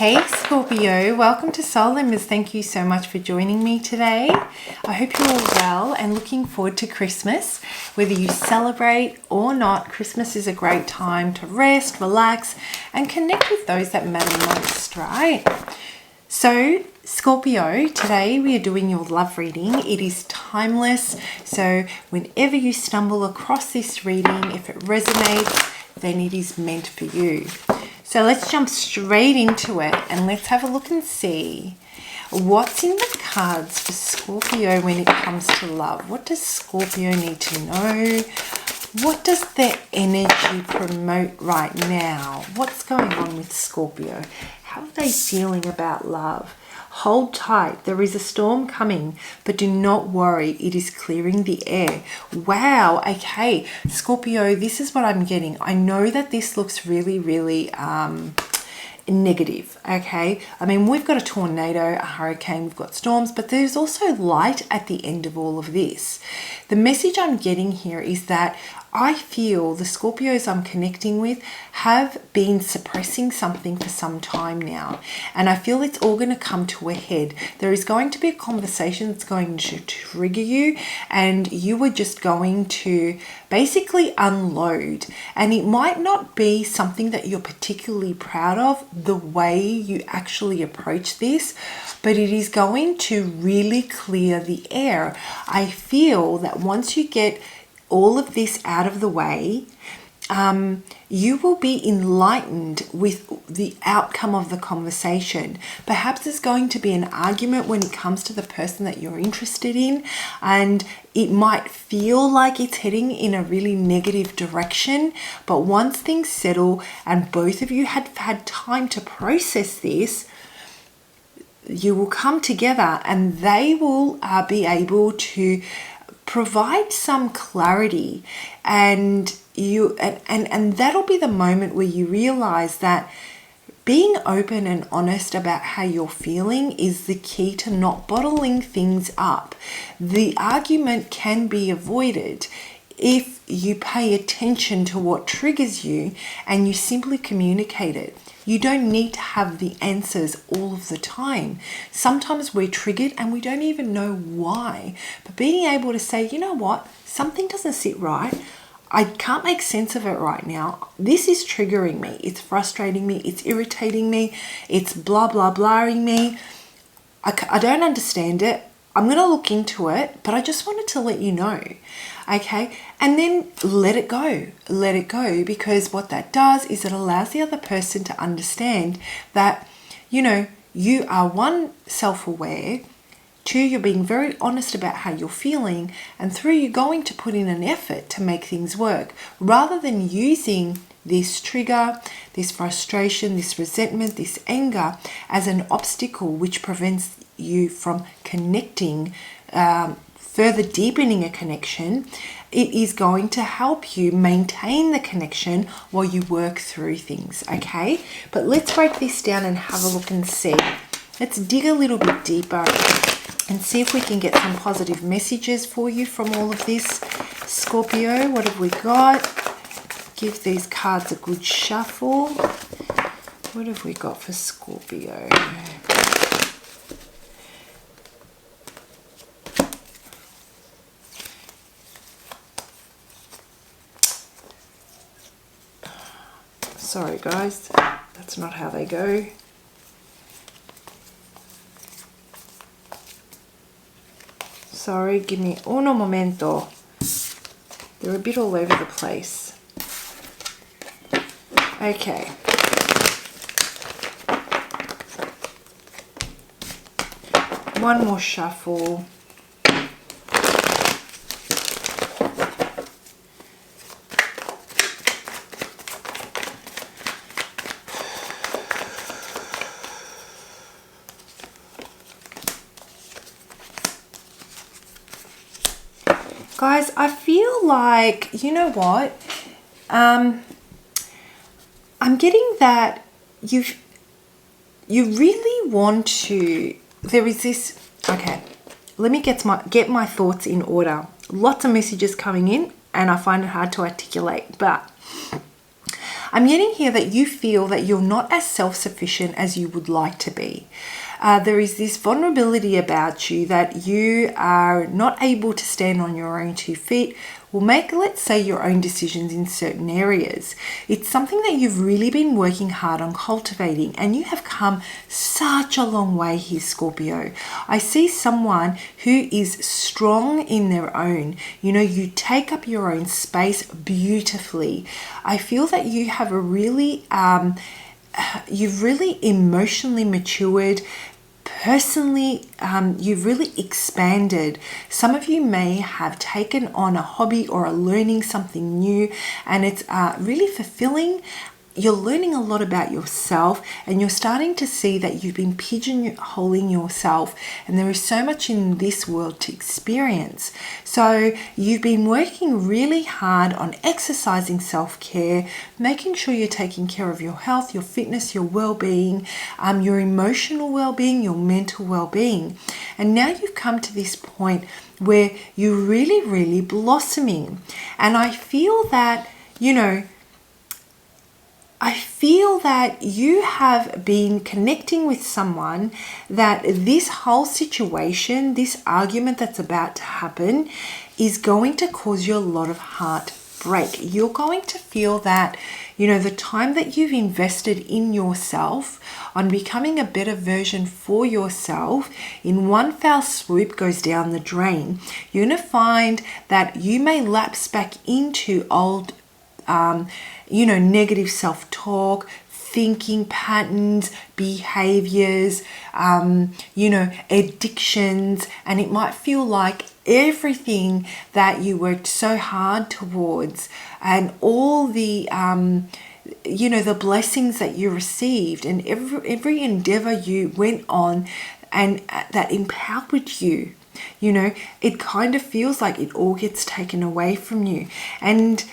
Hey Scorpio, welcome to Soul Embers. Thank you so much for joining me today. I hope you're all well and looking forward to Christmas. Whether you celebrate or not, Christmas is a great time to rest, relax, and connect with those that matter most, right? So Scorpio, today we are doing your love reading. It is timeless, so whenever you stumble across this reading, if it resonates, then it is meant for you. So let's jump straight into it and let's have a look and see what's in the cards for Scorpio when it comes to love. What does Scorpio need to know? What does their energy promote right now? What's going on with Scorpio? How are they feeling about love? Hold tight, there is a storm coming, but do not worry, it is clearing the air. Wow, okay, Scorpio, this is what I'm getting. I know that this looks really, really negative, okay? I mean, we've got a tornado, a hurricane, we've got storms, but there's also light at the end of all of this. The message I'm getting here is that I feel the Scorpios I'm connecting with have been suppressing something for some time now. And I feel it's all going to come to a head. There is going to be a conversation that's going to trigger you, and you are just going to basically unload. And it might not be something that you're particularly proud of, the way you actually approach this, but it is going to really clear the air. I feel that once you get all of this out of the way, you will be enlightened with the outcome of the conversation. Perhaps there's going to be an argument when it comes to the person that you're interested in, and it might feel like it's heading in a really negative direction. But once things settle and both of you have had time to process this, you will come together and they will be able to provide some clarity, and that'll be the moment where you realize that being open and honest about how you're feeling is the key to not bottling things up. The argument can be avoided if you pay attention to what triggers you and you simply communicate it. You don't need to have the answers all of the time. Sometimes we're triggered and we don't even know why. But being able to say, you know what, something doesn't sit right. I can't make sense of it right now. This is triggering me. It's frustrating me. It's irritating me. It's blah, blah, blahing me. I don't understand it. I'm going to look into it, but I just wanted to let you know. Okay, and then let it go, because what that does is it allows the other person to understand that, you know, you are one, self-aware, two, you're being very honest about how you're feeling, and three, you're going to put in an effort to make things work, rather than using this trigger, this frustration, this resentment, this anger as an obstacle which prevents you from connecting, further deepening a connection. It is going to help you maintain the connection while you work through things, okay? But let's break this down and have a look and see. Let's dig a little bit deeper and see if we can get some positive messages for you from all of this. Scorpio, what have we got? Give these cards a good shuffle. What have we got for Scorpio? Sorry guys, that's not how they go. Sorry, give me uno momento. They're a bit all over the place. Okay. One more shuffle. Guys, I feel like, you know what? I'm getting that you really want to. There is this. Okay, let me get my thoughts in order. Lots of messages coming in, and I find it hard to articulate. But I'm getting here that you feel that you're not as self-sufficient as you would like to be. There is this vulnerability about you that you are not able to stand on your own 2 feet or make, let's say, your own decisions in certain areas. It's something that you've really been working hard on cultivating, and you have come such a long way here, Scorpio. I see someone who is strong in their own. You know, you take up your own space beautifully. I feel that you have a really, you've really emotionally matured. Personally, you've really expanded. Some of you may have taken on a hobby or are learning something new, and it's really fulfilling. You're learning a lot about yourself, and you're starting to see that you've been pigeonholing yourself, and there is so much in this world to experience. So you've been working really hard on exercising self-care, making sure you're taking care of your health, your fitness, your well-being, your emotional well-being, your mental well-being. And now you've come to this point where you're really, really blossoming. And I feel that, you know, I feel that you have been connecting with someone that this whole situation, this argument that's about to happen, is going to cause you a lot of heartbreak. You're going to feel that, you know, the time that you've invested in yourself, on becoming a better version for yourself, in one foul swoop goes down the drain. You're going to find that you may lapse back into old negative self-talk, thinking patterns, behaviors, addictions, and it might feel like everything that you worked so hard towards and all the the blessings that you received and every endeavor you went on and that empowered you, it kind of feels like it all gets taken away from you. And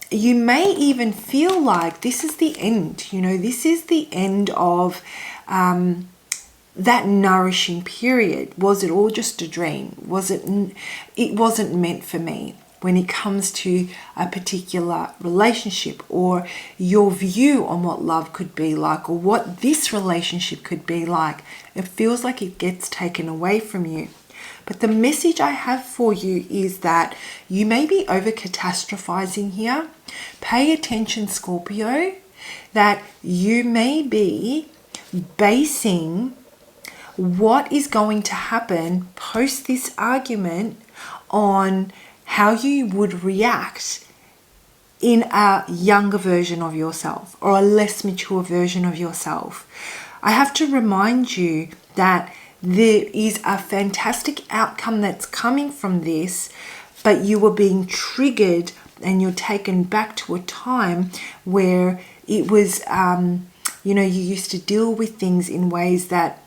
you may even feel like this is the end, this is the end of that nourishing period. Was it all just a dream? It wasn't meant for me when it comes to a particular relationship, or your view on what love could be like, or what this relationship could be like. It feels like it gets taken away from you. But the message I have for you is that you may be over catastrophizing here. Pay attention, Scorpio, that you may be basing what is going to happen post this argument on how you would react in a younger version of yourself or a less mature version of yourself. I have to remind you that there is a fantastic outcome that's coming from this, but you were being triggered and you're taken back to a time where it was, you used to deal with things in ways that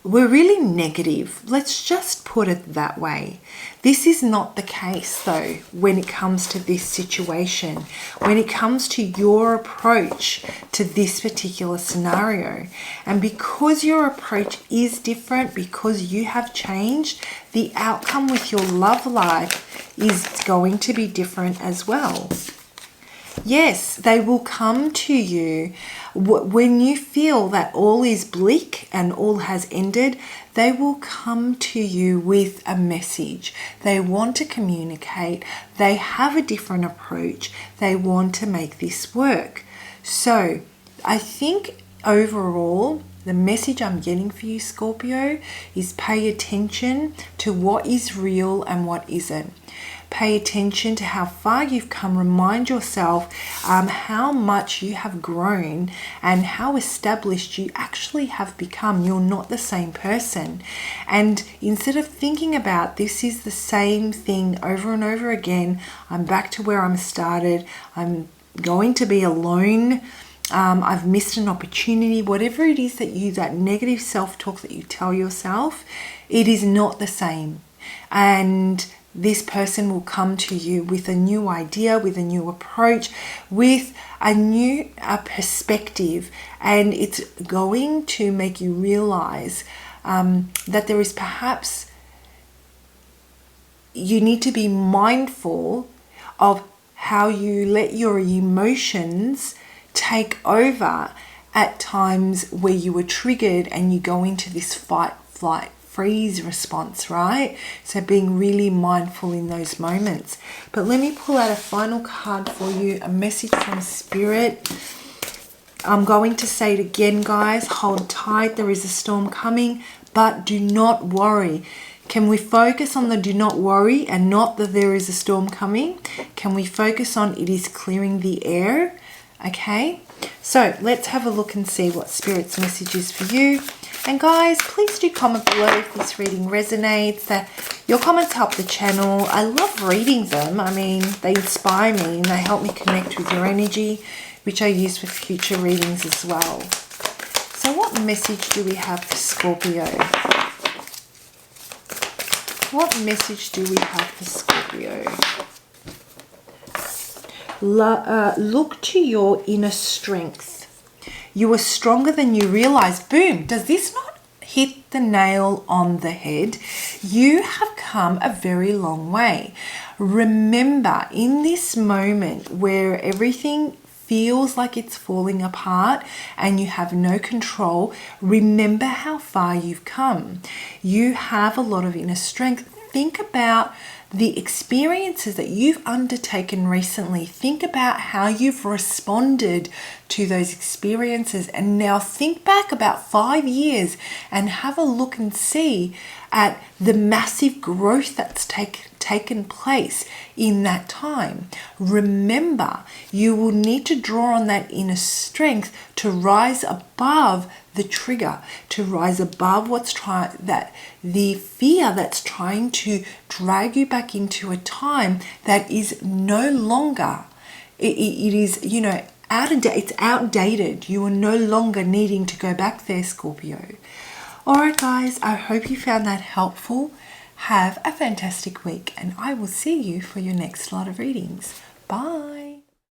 were really negative. Let's just put it that way. This is not the case, though, when it comes to this situation, when it comes to your approach to this particular scenario. And because your approach is different, because you have changed, the outcome with your love life is going to be different as well. Yes, they will come to you when you feel that all is bleak and all has ended. They will come to you with a message. They want to communicate. They have a different approach. They want to make this work. So I think overall, the message I'm getting for you, Scorpio, is pay attention to what is real and what isn't. Pay attention to how far you've come. Remind yourself how much you have grown and how established you actually have become. You're not the same person. And instead of thinking about this is the same thing over and over again, I'm back to where I started, I'm going to be alone, I've missed an opportunity, whatever it is that negative self-talk that you tell yourself, it is not the same. And this person will come to you with a new idea, with a new approach, with a new perspective, and it's going to make you realize that there is perhaps you need to be mindful of how you let your emotions take over at times where you were triggered and you go into this fight, flight, freeze response, right? So being really mindful in those moments. But let me pull out a final card for you, a message from Spirit. I'm going to say it again, guys. Hold tight. There is a storm coming, but do not worry. Can we focus on the do not worry and not that there is a storm coming? Can we focus on it is clearing the air? Okay, so let's have a look and see what Spirit's message is for you. And guys, please do comment below if this reading resonates. Your comments help the channel. I love reading them. I mean, they inspire me and they help me connect with your energy, which I use for future readings as well. So what message do we have for Scorpio? What message do we have for Scorpio? Look to your inner strength. You are stronger than you realize. Boom. Does this not hit the nail on the head? You have come a very long way. Remember, in this moment where everything feels like it's falling apart and you have no control, remember how far you've come. You have a lot of inner strength. Think about the experiences that you've undertaken recently. Think about how you've responded to those experiences, and now think back about 5 years and have a look and see at the massive growth that's taken place in that time. Remember, you will need to draw on that inner strength to rise above the trigger, to rise above the fear that's trying to drag you back into a time that is no longer, it is, you know, it's outdated. You are no longer needing to go back there, Scorpio. Alright guys, I hope you found that helpful. Have a fantastic week and I will see you for your next lot of readings. Bye.